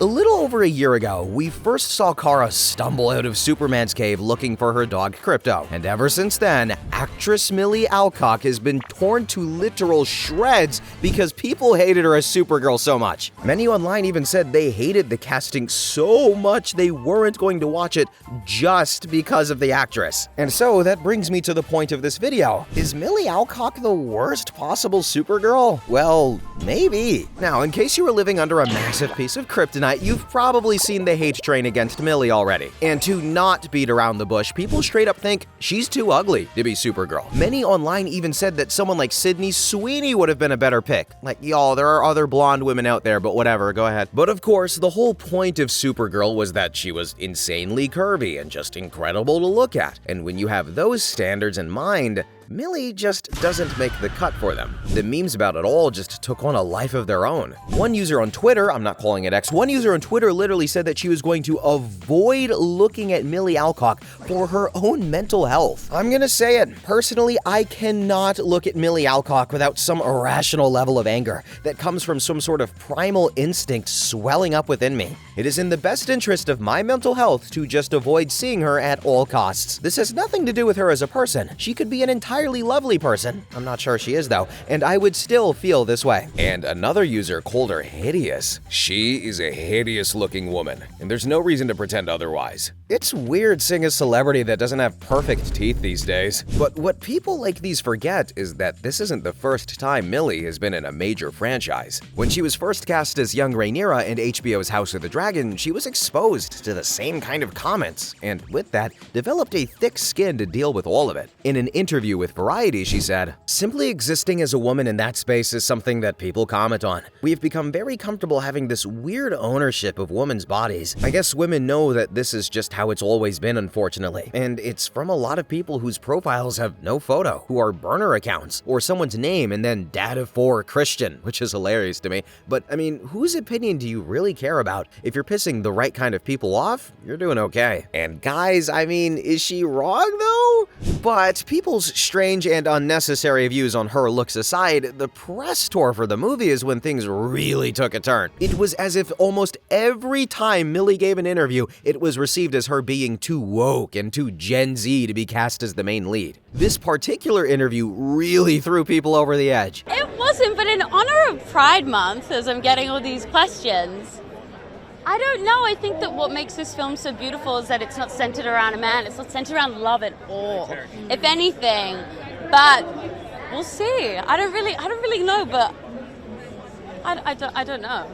A little over a year ago, we first saw Kara stumble out of Superman's cave looking for her dog Krypto. And ever since then, actress Millie Alcock has been torn to literal shreds because people hated her as Supergirl so much. Many online even said they hated the casting so much they weren't going to watch it just because of the actress. And so that brings me to the point of this video. Is Millie Alcock the worst possible Supergirl? Well, maybe. Now, in case you were living under a massive piece of kryptonite, you've probably seen the hate train against Millie already. And to not beat around the bush, people straight up think she's too ugly to be Supergirl. Many online even said that someone like Sydney Sweeney would have been a better pick. Like, y'all, there are other blonde women out there, but whatever, go ahead. But of course, the whole point of Supergirl was that she was insanely curvy and just incredible to look at. And when you have those standards in mind, Millie just doesn't make the cut for them. The memes about it all just took on a life of their own. One user on Twitter, I'm not calling it X, one user on Twitter literally said that she was going to avoid looking at Millie Alcock for her own mental health. I'm gonna say it, personally, I cannot look at Millie Alcock without some irrational level of anger that comes from some sort of primal instinct swelling up within me. It is in the best interest of my mental health to just avoid seeing her at all costs. This has nothing to do with her as a person. She could be an entirely lovely person. I'm not sure she is though, and I would still feel this way. And another user called her hideous. She is a hideous looking woman, and there's no reason to pretend otherwise. It's weird seeing a celebrity that doesn't have perfect teeth these days. But what people like these forget is that this isn't the first time Millie has been in a major franchise. When she was first cast as young Rhaenyra in HBO's House of the Dragon, she was exposed to the same kind of comments, and with that, developed a thick skin to deal with all of it. In an interview with Variety, she said, "Simply existing as a woman in that space is something that people comment on. We have become very comfortable having this weird ownership of women's bodies. I guess women know that this is just how it's always been, unfortunately. And it's from a lot of people whose profiles have no photo, who are burner accounts, or someone's name and then dad of 4 Christian, which is hilarious to me. But I mean, whose opinion do you really care about? If you're pissing the right kind of people off, you're doing okay." And guys, I mean, is she wrong though? But people's strange and unnecessary views on her looks aside, the press tour for the movie is when things really took a turn. It was as if almost every time Millie gave an interview, it was received as her being too woke and too Gen Z to be cast as the main lead. This particular interview really threw people over the edge. It wasn't, but in honor of Pride Month, as I'm getting all these questions, I don't know. I think that what makes this film so beautiful is that it's not centered around a man. It's not centered around love at all, if anything. But we'll see. I don't really know. But I don't know.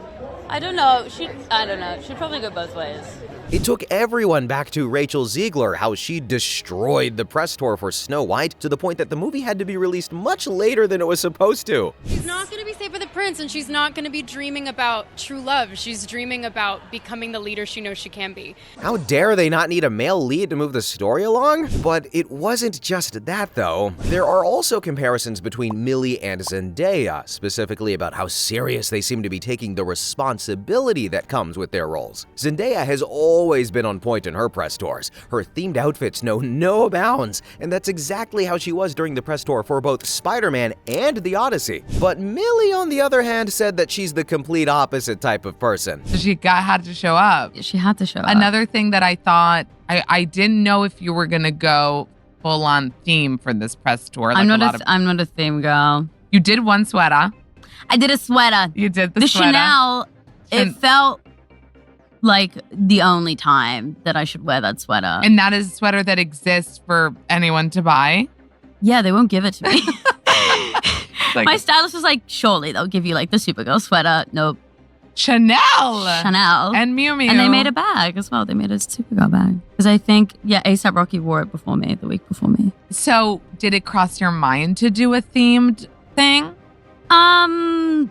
I don't know. She'd probably go both ways. It took everyone back to Rachel Ziegler, how she destroyed the press tour for Snow White to the point that the movie had to be released much later than it was supposed to. She's not going to be saved by the prince, and she's not going to be dreaming about true love. She's dreaming about becoming the leader she knows she can be. How dare they not need a male lead to move the story along? But it wasn't just that though. There are also comparisons between Millie and Zendaya, specifically about how serious they seem to be taking the responsibility that comes with their roles. Zendaya has always been on point in her press tours. Her themed outfits know no bounds, and that's exactly how she was during the press tour for both Spider-Man and The Odyssey. But Millie, on the other hand, said that she's the complete opposite type of person. She had to show up. She had to show up. Another thing that I thought, I didn't know if you were gonna go full on theme for this press tour. I'm not a theme girl. You did one sweater. I did a sweater. You did the sweater. Chanel. It felt like the only time that I should wear that sweater. And that is a sweater that exists for anyone to buy? Yeah, they won't give it to me. My stylist was like, surely they'll give you like the Supergirl sweater. Nope. Chanel. And Miu Miu. And they made a bag as well. They made a Supergirl bag. Because I think, A$AP Rocky wore it before me, the week before me. So did it cross your mind to do a themed thing? I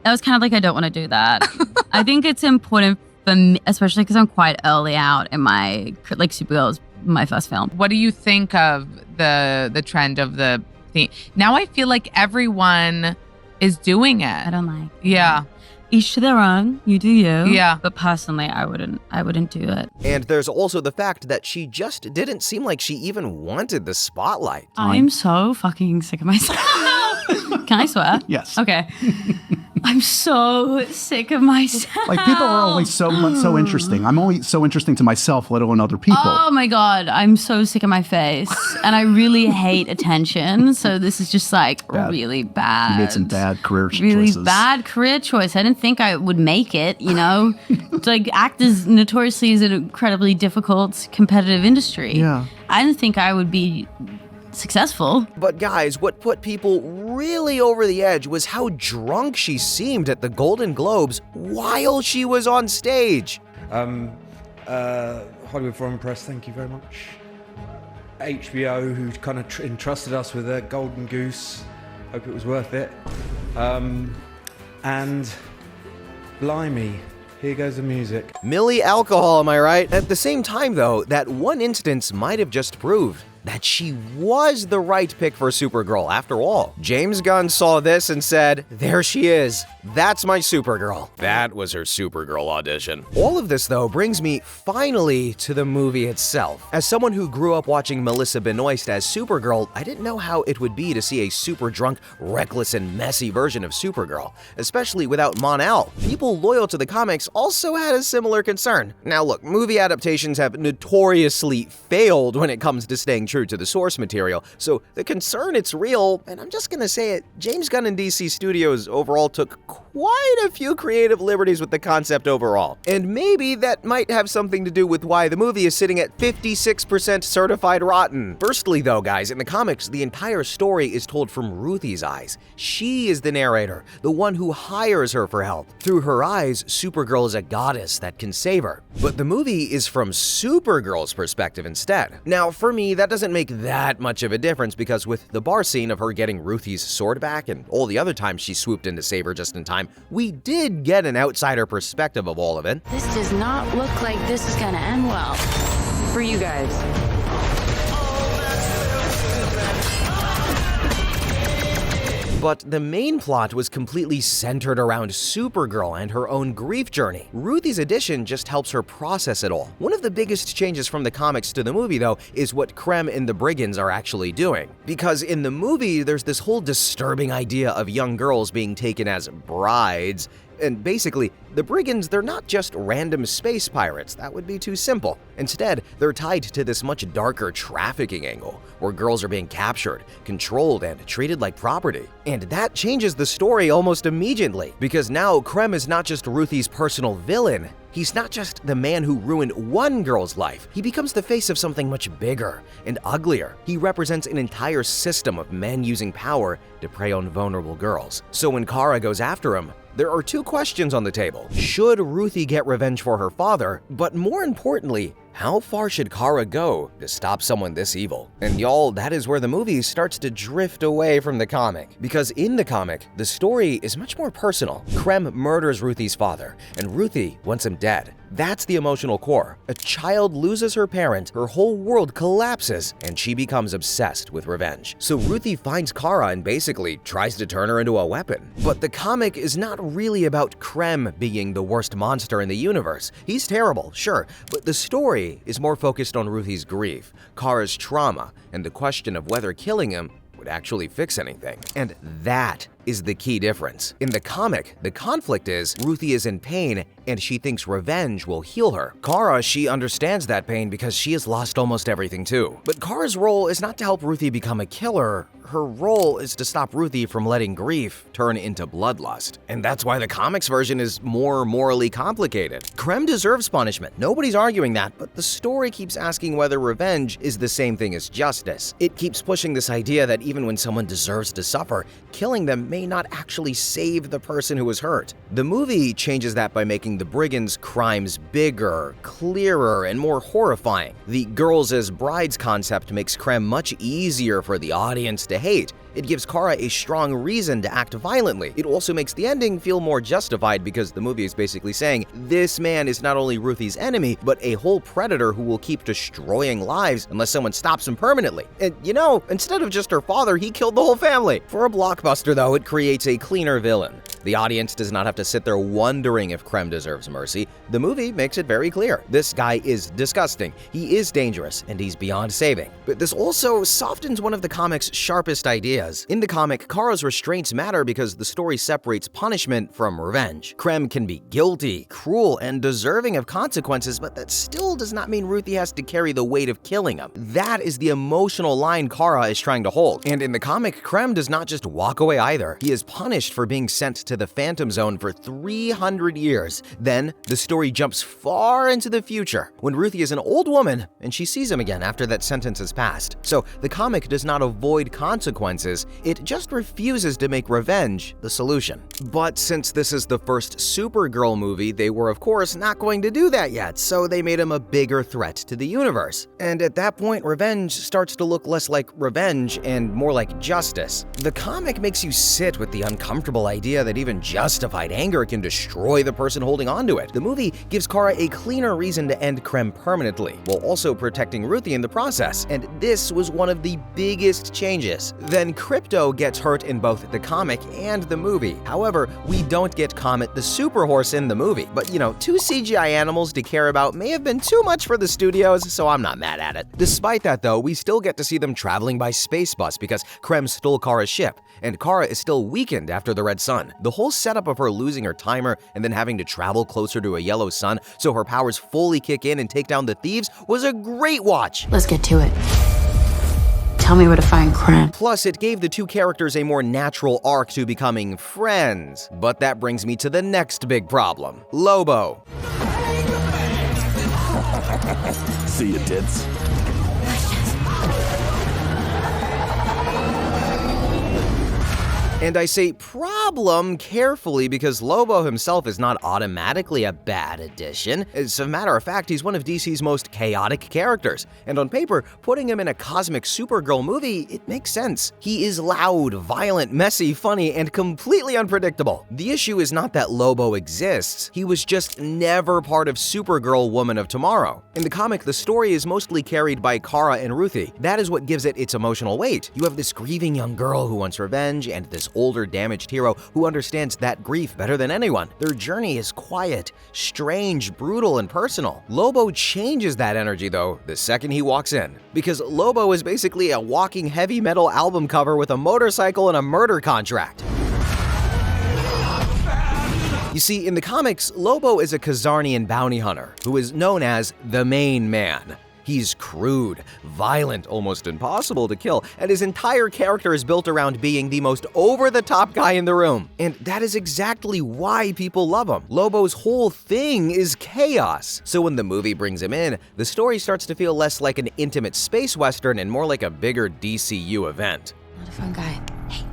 was kind of like, I don't want to do that. I think it's important for me, especially because I'm quite early out in my, like Supergirl is my first film. What do you think of the trend of the theme? Now I feel like everyone is doing it. I don't like it. Yeah. Each to their own, you do you. Yeah. But personally, I wouldn't do it. And there's also the fact that she just didn't seem like she even wanted the spotlight. I'm so fucking sick of myself. Can I swear? Yes. Okay. I'm so sick of myself. Like, people are always so interesting. I'm only so interesting to myself, let alone other people. Oh my God, I'm so sick of my face. And I really hate attention. So this is just like really bad. You made some bad career really choices. Bad career choice. I didn't think I would make it, you know? Like, actors notoriously is an incredibly difficult competitive industry. Yeah. I didn't think I would be successful. But guys, what put people really over the edge was how drunk she seemed at the Golden Globes while she was on stage. Hollywood Foreign Press, thank you very much. HBO, who kind of entrusted us with a Golden Goose. Hope it was worth it. And blimey, here goes the music. Millie Alcohol, am I right? At the same time though, that one instance might have just proved that she was the right pick for Supergirl after all. James Gunn saw this and said, there she is. That's my Supergirl. That was her Supergirl audition. All of this though brings me finally to the movie itself. As someone who grew up watching Melissa Benoist as Supergirl, I didn't know how it would be to see a super drunk, reckless, and messy version of Supergirl, especially without Mon-El. People loyal to the comics also had a similar concern. Now look, movie adaptations have notoriously failed when it comes to staying true to the source material, so the concern, it's real, and I'm just gonna say it, James Gunn and DC Studios overall took quite a few creative liberties with the concept overall. And maybe that might have something to do with why the movie is sitting at 56% certified rotten. Firstly though, guys, in the comics, the entire story is told from Ruthie's eyes. She is the narrator, the one who hires her for help. Through her eyes, Supergirl is a goddess that can save her. But the movie is from Supergirl's perspective instead. Now, for me, that doesn't make that much of a difference because with the bar scene of her getting Ruthie's sword back and all the other times she swooped in to save her just in time, we did get an outsider perspective of all of it. This does not look like this is gonna end well for you guys. But the main plot was completely centered around Supergirl and her own grief journey. Ruthie's addition just helps her process it all. One of the biggest changes from the comics to the movie, though, is what Krem and the Brigands are actually doing. Because in the movie, there's this whole disturbing idea of young girls being taken as brides. And basically, the Brigands, they're not just random space pirates. That would be too simple. Instead, they're tied to this much darker trafficking angle, where girls are being captured, controlled, and treated like property. And that changes the story almost immediately, because now Krem is not just Ruthie's personal villain. He's not just the man who ruined one girl's life. He becomes the face of something much bigger and uglier. He represents an entire system of men using power to prey on vulnerable girls. So when Kara goes after him, there are two questions on the table. Should Ruthie get revenge for her father? But more importantly, how far should Kara go to stop someone this evil? And y'all, that is where the movie starts to drift away from the comic. Because in the comic, the story is much more personal. Krem murders Ruthie's father, and Ruthie wants him dead. That's the emotional core. A child loses her parent, her whole world collapses, and she becomes obsessed with revenge. So Ruthie finds Kara and basically tries to turn her into a weapon. But the comic is not really about Krem being the worst monster in the universe. He's terrible, sure, but the story is more focused on Ruthie's grief, Kara's trauma, and the question of whether killing him would actually fix anything. And that is the key difference. In the comic, the conflict is Ruthie is in pain and she thinks revenge will heal her. Kara, she understands that pain because she has lost almost everything too. But Kara's role is not to help Ruthie become a killer. Her role is to stop Ruthie from letting grief turn into bloodlust. And that's why the comics version is more morally complicated. Krem deserves punishment, nobody's arguing that, but the story keeps asking whether revenge is the same thing as justice. It keeps pushing this idea that even when someone deserves to suffer, killing them may not actually save the person who was hurt. The movie changes that by making the Brigands' crimes bigger, clearer, and more horrifying. The girls as brides concept makes Krem much easier for the audience to hate. It gives Kara a strong reason to act violently. It also makes the ending feel more justified because the movie is basically saying this man is not only Ruthie's enemy, but a whole predator who will keep destroying lives unless someone stops him permanently. And you know, instead of just her father, he killed the whole family. For a blockbuster though, it creates a cleaner villain. The audience does not have to sit there wondering if Krem deserves mercy. The movie makes it very clear. This guy is disgusting, he is dangerous, and he's beyond saving. But this also softens one of the comic's sharpest ideas. In the comic, Kara's restraints matter because the story separates punishment from revenge. Krem can be guilty, cruel, and deserving of consequences, but that still does not mean Ruthie has to carry the weight of killing him. That is the emotional line Kara is trying to hold. And in the comic, Krem does not just walk away either. He is punished for being sent to the Phantom Zone for 300 years. Then, the story jumps far into the future, when Ruthie is an old woman and she sees him again after that sentence has passed. So, the comic does not avoid consequences, it just refuses to make revenge the solution. But since this is the first Supergirl movie, they were of course not going to do that yet, so they made him a bigger threat to the universe. And at that point, revenge starts to look less like revenge and more like justice. The comic makes you sit with the uncomfortable idea that even justified anger can destroy the person holding onto it. The movie gives Kara a cleaner reason to end Krem permanently, while also protecting Ruthie in the process, and this was one of the biggest changes. Then Krypto gets hurt in both the comic and the movie. However, we don't get Comet the Super Horse in the movie, but you know, 2 CGI animals to care about may have been too much for the studios, so I'm not mad at it. Despite that though, we still get to see them traveling by space bus because Krem stole Kara's ship, and Kara is still weakened after the red sun. The whole setup of her losing her timer and then having to travel closer to a yellow sun so her powers fully kick in and take down the thieves was a great watch. Let's get to it. Tell me where to find Krem. Plus, it gave the 2 characters a more natural arc to becoming friends. But that brings me to the next big problem, Lobo. See you, tits. And I say problem carefully because Lobo himself is not automatically a bad addition. As a matter of fact, he's one of DC's most chaotic characters, and on paper, putting him in a cosmic Supergirl movie, it makes sense. He is loud, violent, messy, funny, and completely unpredictable. The issue is not that Lobo exists, he was just never part of Supergirl Woman of Tomorrow. In the comic, the story is mostly carried by Kara and Ruthie. That is what gives it its emotional weight. You have this grieving young girl who wants revenge, and this older, damaged hero who understands that grief better than anyone. Their journey is quiet, strange, brutal, and personal. Lobo changes that energy, though, the second he walks in, because Lobo is basically a walking heavy metal album cover with a motorcycle and a murder contract. You see, in the comics, Lobo is a Khazarnian bounty hunter who is known as the Main Man. He's crude, violent, almost impossible to kill, and his entire character is built around being the most over-the-top guy in the room. And that is exactly why people love him. Lobo's whole thing is chaos. So when the movie brings him in, the story starts to feel less like an intimate space western and more like a bigger DCU event. Not a fun guy. Hey.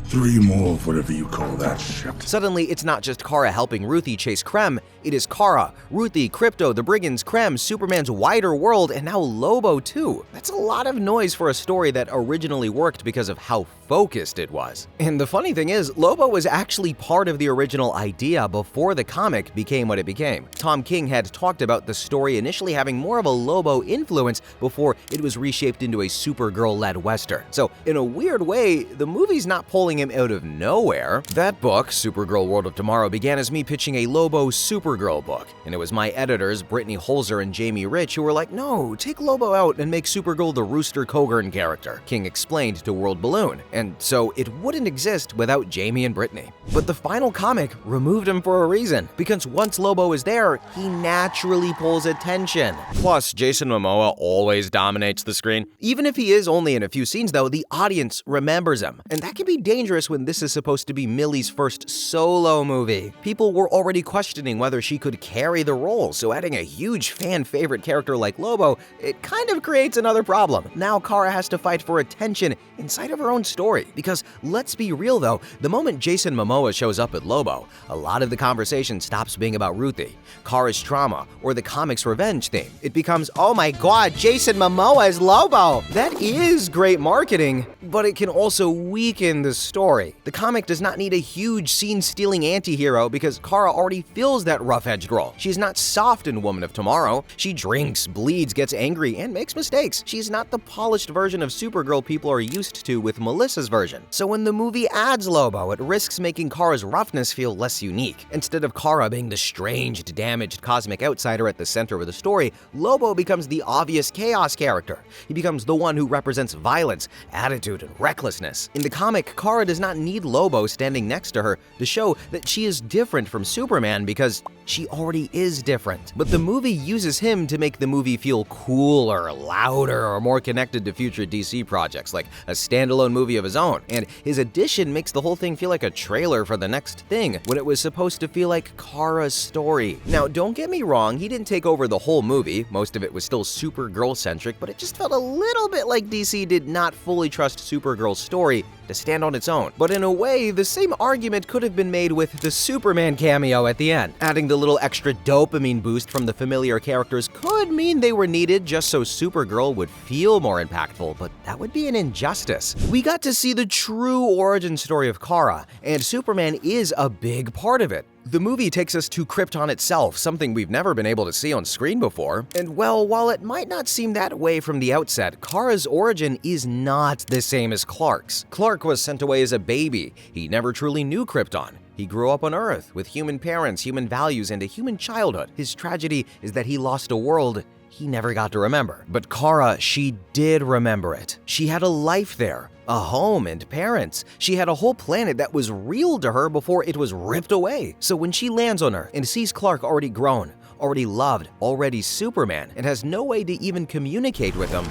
3 more of whatever you call that shit. Suddenly, it's not just Kara helping Ruthie chase Krem, it is Kara, Ruthie, Krypto, the Brigands, Krem, Superman's wider world, and now Lobo too. That's a lot of noise for a story that originally worked because of how focused it was. And the funny thing is, Lobo was actually part of the original idea before the comic became what it became. Tom King had talked about the story initially having more of a Lobo influence before it was reshaped into a Supergirl-led western. So, in a weird way, the movie's not pulling him out of nowhere. That book, Supergirl World of Tomorrow, began as me pitching a Lobo Supergirl book, and it was my editors, Brittany Holzer and Jamie Rich, who were like, no, take Lobo out and make Supergirl the Rooster Cogburn character, King explained to World Balloon, and so it wouldn't exist without Jamie and Brittany. But the final comic removed him for a reason, because once Lobo is there, he naturally pulls attention. Plus, Jason Momoa always dominates the screen. Even if he is only in a few scenes though, the audience remembers him, and that can be dangerous when this is supposed to be Millie's first solo movie. People were already questioning whether she could carry the role, so adding a huge fan favorite character like Lobo, it kind of creates another problem. Now Kara has to fight for attention inside of her own story, because let's be real though, the moment Jason Momoa shows up at Lobo, a lot of the conversation stops being about Ruthie, Kara's trauma, or the comic's revenge theme. It becomes, oh my god, Jason Momoa is Lobo! That is great marketing, but it can also weaken the story. story. The comic does not need a huge scene-stealing anti-hero because Kara already feels that rough-edged role. She's not soft in Woman of Tomorrow. She drinks, bleeds, gets angry, and makes mistakes. She's not the polished version of Supergirl people are used to with Melissa's version. So when the movie adds Lobo, it risks making Kara's roughness feel less unique. Instead of Kara being the strange, damaged cosmic outsider at the center of the story, Lobo becomes the obvious chaos character. He becomes the one who represents violence, attitude, and recklessness. In the comic, Kara does not need Lobo standing next to her to show that she is different from Superman because she already is different. But the movie uses him to make the movie feel cooler, louder, or more connected to future DC projects, like a standalone movie of his own. And his addition makes the whole thing feel like a trailer for the next thing, when it was supposed to feel like Kara's story. Now, don't get me wrong, he didn't take over the whole movie. Most of it was still Supergirl-centric, but it just felt a little bit like DC did not fully trust Supergirl's story to stand on its own. But in a way, the same argument could have been made with the Superman cameo at the end. Adding the little extra dopamine boost from the familiar characters could mean they were needed just so Supergirl would feel more impactful, but that would be an injustice. We got to see the true origin story of Kara, and Superman is a big part of it. The movie takes us to Krypton itself, something we've never been able to see on screen before. And well, while it might not seem that way from the outset, Kara's origin is not the same as Clark's. Clark was sent away as a baby. He never truly knew Krypton. He grew up on Earth with human parents, human values, and a human childhood. His tragedy is that he lost a world he never got to remember. But Kara, she did remember it. She had a life there, a home and parents. She had a whole planet that was real to her before it was ripped away. So when she lands on Earth and sees Clark already grown, already loved, already Superman, and has no way to even communicate with him.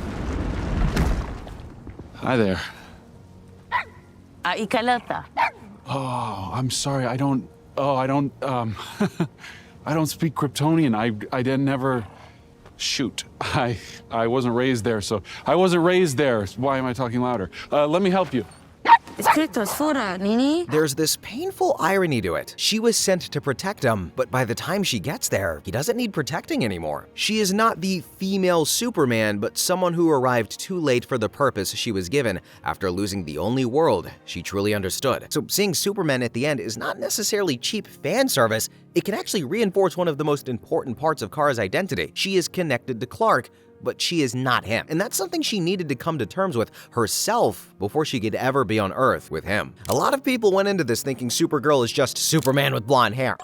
Hi there. Ikalata. Oh, I'm sorry. I don't I don't speak Kryptonian. I didn't never. Shoot, I wasn't raised there, so I wasn't raised there. Why am I talking louder? Let me help you. There's this painful irony to it. She was sent to protect him, but by the time she gets there, he doesn't need protecting anymore. She is not the female Superman, but someone who arrived too late for the purpose she was given after losing the only world she truly understood. So seeing Superman at the end is not necessarily cheap fan service. It can actually reinforce one of the most important parts of Kara's identity. She is connected to Clark, but she is not him. And that's something she needed to come to terms with herself before she could ever be on Earth with him. A lot of people went into this thinking Supergirl is just Superman with blonde hair.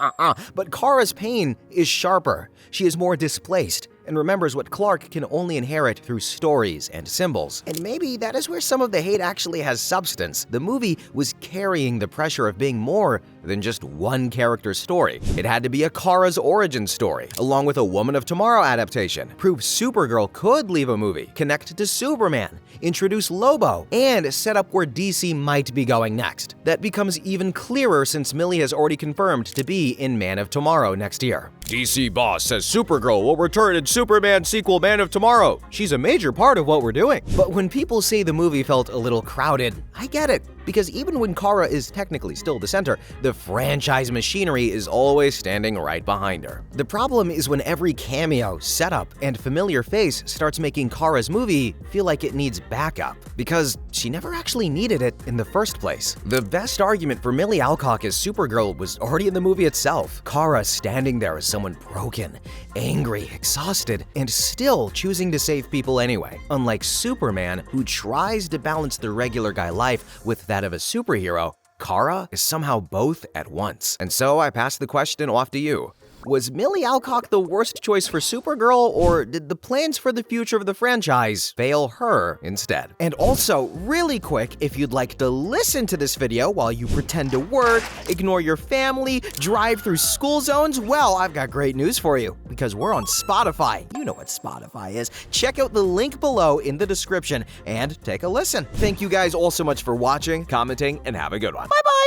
But Kara's pain is sharper. She is more displaced and remembers what Clark can only inherit through stories and symbols. And maybe that is where some of the hate actually has substance. The movie was carrying the pressure of being more than just one character's story. It had to be a Kara's origin story, along with a Woman of Tomorrow adaptation, prove Supergirl could leave a movie, connect to Superman, introduce Lobo, and set up where DC might be going next. That becomes even clearer since Millie has already confirmed to be in Man of Tomorrow next year. DC boss says Supergirl will return in Superman sequel Man of Tomorrow. She's a major part of what we're doing. But when people say the movie felt a little crowded, I get it. Because even when Kara is technically still the center, the franchise machinery is always standing right behind her. The problem is when every cameo, setup, and familiar face starts making Kara's movie feel like it needs backup, because she never actually needed it in the first place. The best argument for Millie Alcock as Supergirl was already in the movie itself. Kara standing there as someone broken, angry, exhausted, and still choosing to save people anyway. Unlike Superman, who tries to balance the regular guy life with that of a superhero, Kara is somehow both at once. And so I pass the question off to you. Was Millie Alcock the worst choice for Supergirl, or did the plans for the future of the franchise fail her instead? And also, really quick, if you'd like to listen to this video while you pretend to work, ignore your family, drive through school zones, well, I've got great news for you, because we're on Spotify. You know what Spotify is. Check out the link below in the description and take a listen. Thank you guys all so much for watching, commenting, and have a good one. Bye-bye!